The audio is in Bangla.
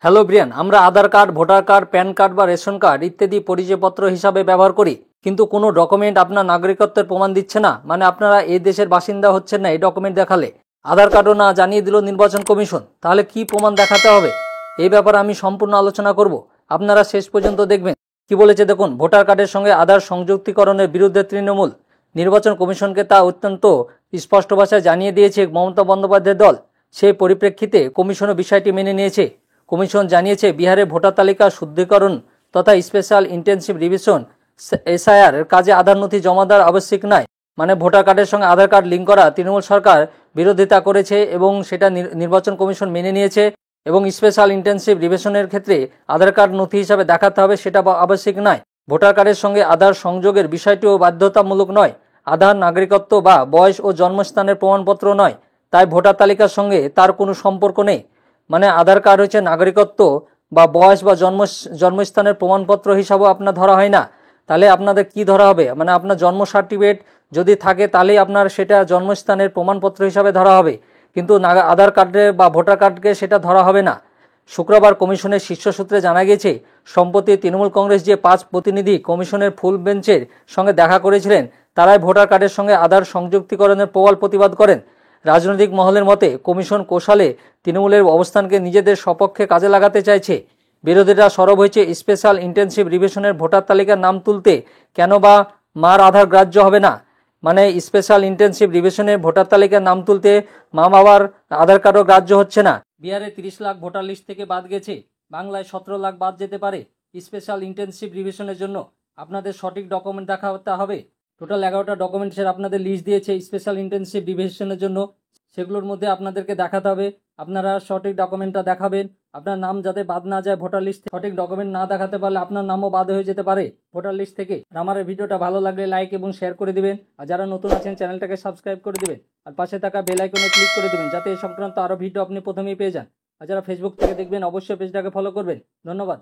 হ্যালো ব্রিয়ান, আমরা Aadhaar card, voter card, PAN card বা রেশন কার্ড ইত্যাদি পরিচয়পত্র হিসাবে ব্যবহার করি, কিন্তু কোনো ডকুমেন্ট আপনার নাগরিকত্বের প্রমাণ দিচ্ছে না। মানে আপনারা এই দেশের বাসিন্দা হচ্ছেন না এই ডকুমেন্ট দেখালে। আধার কার্ডও না জানিয়ে দিল নির্বাচন কমিশন, তাহলে কি প্রমাণ দেখাতে হবে? এই ব্যাপারে আমি সম্পূর্ণ আলোচনা করব, আপনারা শেষ পর্যন্ত দেখবেন। কি বলেছে দেখুন, ভোটার কার্ডের সঙ্গে আধার সংযুক্তিকরণের বিরুদ্ধে তৃণমূল নির্বাচন কমিশনকে তা অত্যন্ত স্পষ্ট ভাষায় জানিয়ে দিয়েছে মমতা বন্দ্যোপাধ্যায়ের দল। সেই পরিপ্রেক্ষিতে কমিশনও বিষয়টি মেনে নিয়েছে। কমিশন জানিয়েছে, বিহারে ভোটার তালিকা শুদ্ধিকরণ তথা স্পেশাল ইন্টেনসিভ রিভিশন এসআইআর এর কাজে আধার নথি জমা দেওয়ার আবশ্যিক নয়। মানে ভোটার কার্ডের সঙ্গে আধার কার্ড লিঙ্ক করা তৃণমূল সরকার বিরোধিতা করেছে এবং সেটা নির্বাচন কমিশন মেনে নিয়েছে। এবং স্পেশাল ইন্টেনসিভ রিভিশনের ক্ষেত্রে আধার কার্ড নথি হিসাবে দেখাতে হবে, সেটা আবশ্যিক নয়। ভোটার কার্ডের সঙ্গে আধার সংযোগের বিষয়টিও বাধ্যতামূলক নয়। আধার নাগরিকত্ব বা বয়স ও জন্মস্থানের প্রমাণপত্র নয়, তাই ভোটার তালিকার সঙ্গে তার কোনো সম্পর্ক নেই। মানে আধার কার্ড হচ্ছে নাগরিকত্ব বা বয়স বা জন্মস্থানের প্রমাণপত্র হিসাবেও আপনার ধরা হয় না। তাহলে আপনাদের কি ধরা হবে? মানে আপনার জন্ম সার্টিফিকেট যদি থাকে তাহলেই আপনার সেটা জন্মস্থানের প্রমাণপত্র হিসাবে ধরা হবে, কিন্তু আধার কার্ডে বা ভোটার কার্ডকে সেটা ধরা হবে না। শুক্রবার কমিশনের শীর্ষ সূত্রে জানা গেছে, সম্প্রতি তৃণমূল কংগ্রেস যে 5 প্রতিনিধি কমিশনের ফুল বেঞ্চের সঙ্গে দেখা করেছিলেন, তারাই ভোটার কার্ডের সঙ্গে আধার সংযুক্তিকরণের প্রবল প্রতিবাদ করেন। রাজনৈতিক মহলের মতে কমিশন কৌশলে তৃণমূলের অবস্থানকে নিজেদের সপক্ষে কাজে লাগাতে চাইছে। বিরোধীরা সরব হয়েছে স্পেশাল ইন্টেনসিভ রিভিশনের ভোটার তালিকার নাম তুলতে কেন বা মার আধার গ্রাহ্য হবে না। মানে স্পেশাল ইন্টেনসিভ রিভিশনের ভোটার তালিকার নাম তুলতে মা বাবার আধার কার্ডও গ্রাহ্য হচ্ছে না। বিহারে 30 লাখ ভোটার লিস্ট থেকে বাদ গেছে, বাংলায় 17 লাখ বাদ যেতে পারে। স্পেশাল ইন্টেনসিভ রিভিশনের জন্য আপনাদের সঠিক ডকুমেন্ট দেখাতে হবে। টোটাল 11টা ডকুমেন্টসের আপনাদের লিস্ট দিয়েছে স্পেশাল ইন্টেনসিভ রিভিশনের জন্য। সেগুলোর মধ্যে আপনাদেরকে দেখাতে হবে, আপনারা সঠিক ডকুমেন্টটা দেখাবেন। আপনার নাম যাতে বাদ না যায় ভোটার লিস্ট, সঠিক ডকুমেন্ট না দেখাতে পারলে আপনার নামও বাদ হয়ে যেতে পারে ভোটার লিস্ট থেকে। আমার এই ভিডিওটা ভালো লাগলে লাইক এবং শেয়ার করে দিবেন, আর যারা নতুন আছেন চ্যানেলটাকে সাবস্ক্রাইব করে দিবেন, আর পাশে থাকা বেল আইকনে ক্লিক করে দিবেন যাতে এই সংক্রান্ত আরও ভিডিও আপনি প্রথমেই পেয়ে যান। আর যারা ফেসবুক থেকে দেখবেন অবশ্যই পেজটাকে ফলো করবেন। ধন্যবাদ।